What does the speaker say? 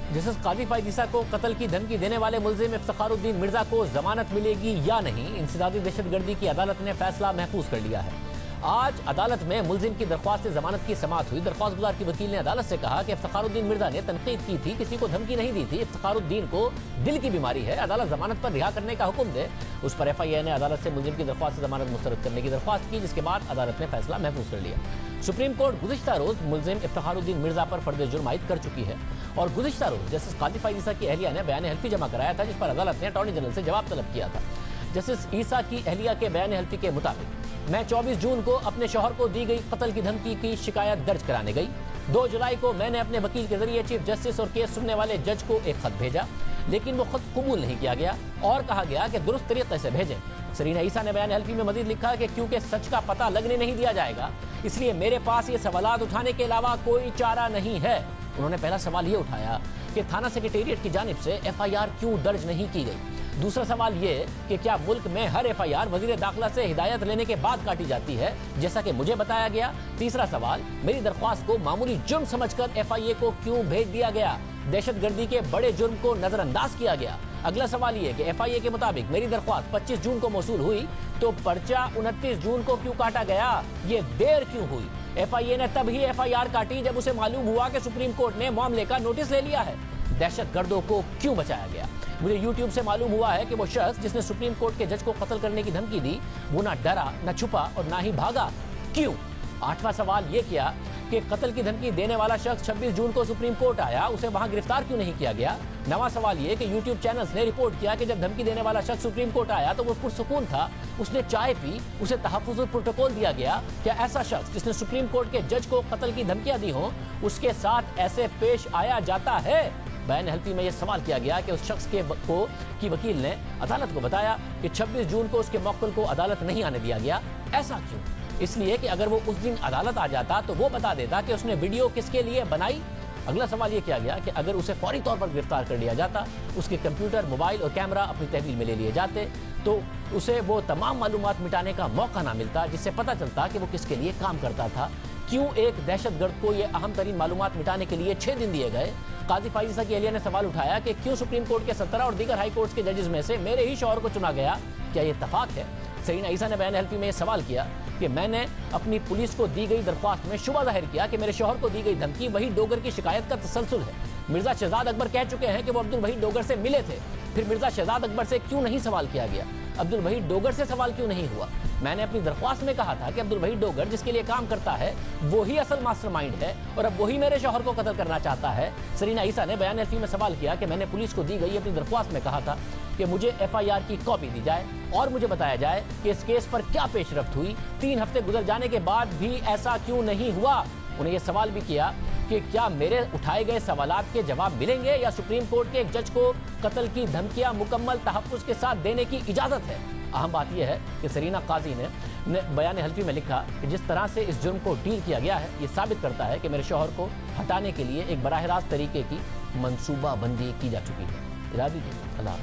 Justice काजी फायजीसा को कत्ल की धमकी देने वाले मुलजिम इफ्तिखारुद्दीन मिर्जा को जमानत मिलेगी या नहीं, इंसदादी दहशतगर्दी की अदालत ने फैसला महफूज कर लिया है। आज अदालत में मुलजिम की दरख्वास्त से जमानत की समाअत हुई। दरख्वास्त गुजार की वकील ने अदालत से कहा कि इफ्तिखारुद्दीन मिर्जा ने तनकीद की थी, किसी को धमकी नहीं दी थी। इफ्तिखारुद्दीन को दिल की बीमारी है, अदालत जमानत पर रिहा करने का हुक्म दे। उस पर FIA ने अदालत से मुलजिम की दरख्वास्त से जमानत मुस्तरद करने की दरख्वास्त की, जिसके बाद अदालत ने फैसला महफूज कर लिया। सुप्रीम कोर्ट गुज़िश्ता रोज मुलजिम इफ्तिखारुद्दीन मिर्जा पर फर्द जुर्म आयद कर चुकी है और गुज़िश्ता रोज जस्टिस काजी फायजीसा की अहलिया ने बयान हल्फी जमा कराया था, जिस पर अदालत ने अटॉर्नी जनरल से जवाब तलब किया था। जस्टिस ईसा की अहलिया के बयान हल्फी के मुताबिक मैं 24 जून को अपने शौहर को दी गई कत्ल की धमकी की शिकायत दर्ज कराने गई। 2 जुलाई को मैंने अपने वकील के जरिए चीफ जस्टिस और केस सुनने वाले जज को एक खत भेजा, लेकिन वो खत कबूल नहीं किया गया और कहा गया कि दुरुस्त तरीके से भेजें। सरीना ईसा ने बयान हल्फी में मजीद लिखा कि क्योंकि सच का पता लगने नहीं दिया जाएगा, इसलिए मेरे पास ये सवालात उठाने के अलावा कोई चारा नहीं है। उन्होंने पहला सवाल ये उठाया कि थाना सेक्रेटेरिएट की जानिब से FIR क्यों दर्ज नहीं की गई। दूसरा सवाल ये कि क्या मुल्क में हर FIR वजीर दाखिला से हिदायत लेने के बाद काटी जाती है, जैसा कि मुझे बताया गया। तीसरा सवाल, मेरी दरख्वास्त को मामूली जुर्म समझकर FIA को क्यों भेज दिया गया, दहशतगर्दी के बड़े जुर्म को नजरअंदाज किया गया। अगला सवाल ये कि FIA के मुताबिक मेरी दरख्वास्त 25 जून को मौसूल हुई, तो पर्चा 29 जून को क्यों काटा गया, ये देर क्यों हुई। FIA ने तब ही FIR काटी जब उसे मालूम हुआ कि सुप्रीम कोर्ट ने मामले का नोटिस ले लिया है। दहशतगर्दों को क्यों बचाया गया। मुझे YouTube से मालूम हुआ है कि वो शख्स जिसने सुप्रीम कोर्ट के जज को कत्ल करने की धमकी दी, वो ना डरा, ना छुपा और ना ही भागा। क्यों। 8वां सवाल ये किया कि कत्ल की धमकी देने वाला शख्स 26 जून को सुप्रीम कोर्ट आया, उसे वहां गिरफ्तार क्यों नहीं किया गया। 9वां सवाल ये कि YouTube चैनल्स ने रिपोर्ट किया कि जब धमकी देने वाला शख्स सुप्रीम कोर्ट आया तो वो पुरसुकून था, उसने चाय पी, उसे तहफ़्फ़ुज़ प्रोटोकॉल दिया गया। क्या ऐसा शख्स जिसने सुप्रीम कोर्ट के जज को कत्ल की धमकियां दी हों, उसके साथ ऐसे पेश आया जाता है। बयान हल्फी में यह सवाल किया गया कि उस शख्स की वकील ने अदालत को बताया कि 26 जून को उसके मौक़िल को अदालत नहीं आने दिया गया। ऐसा क्यों। इसलिए कि अगर वो उस दिन अदालत आ जाता तो वो बता देता कि उसने वीडियो किसके लिए बनाई। अगला सवाल ये किया गया कि अगर उसे फौरी तौर पर गिरफ्तार कर लिया जाता, उसके कंप्यूटर, मोबाइल और कैमरा अपनी तहवील में ले लिए जाते, तो उसे वो तमाम मालूमात मिटाने का मौका ना मिलता, जिससे पता चलता कि वो किसके लिए काम करता था। क्यों एक दहशतगर्द को ये अहम तरीन मालूमात मिटाने के लिए 6 दिन दिए गए। काजी फायजीसा की अहलिया ने सवाल उठाया कि क्यों सुप्रीम कोर्ट के 17 और दीगर हाई कोर्ट के जजेस में से मेरे ही शौहर को चुना गया, क्या ये इत्तफाक है। सरीना ईसा ने बयान हल्फी में यह सवाल किया कि मैंने अपनी पुलिस को दी गई दरख्वास्त में शुबा जाहिर किया कि मेरे शौहर को दी गई धमकी वही डोगर की शिकायत का तसलसल है। मिर्जा शहजाद अकबर कह चुके हैं कि वो अब्दुल वहीद डोगर से मिले थे, फिर मिर्जा शहजाद अकबर से क्यों नहीं सवाल किया गया, अब्दुल वहीद डोगर से सवाल क्यों नहीं हुआ। मैंने अपनी दरख्वास्त में कहा था कि अब्दुल वहीद डोगर जिसके लिए काम करता है वो ही असल मास्टरमाइंड है और अब वही मेरे शौहर को कत्ल करना चाहता है। सरीना ईसा ने बयान हल्फी में सवाल किया कि मैंने पुलिस को दी गई अपनी दरख्वास्त में कहा था कि मुझे FIR की कॉपी दी जाए और मुझे बताया जाए कि इस केस पर क्या पेशरफ्त हुई। 3 हफ्ते गुजर जाने के बाद भी ऐसा क्यों नहीं हुआ। उन्हें यह सवाल भी किया कि क्या मेरे उठाए गए सवालात के जवाब मिलेंगे या सुप्रीम कोर्ट के एक जज को कत्ल की धमकियां मुकम्मल तहफ़्फ़ुज़ के साथ देने की इजाज़त है। अहम बात यह है कि सरीना काजी ने बयान हल्फी में लिखा कि जिस तरह से इस जुर्म को डील किया गया है, ये साबित करता है कि मेरे शौहर को हटाने के लिए एक बराह रास्त तरीके की मंसूबाबंदी की जा चुकी है। इरादी अल्लाह।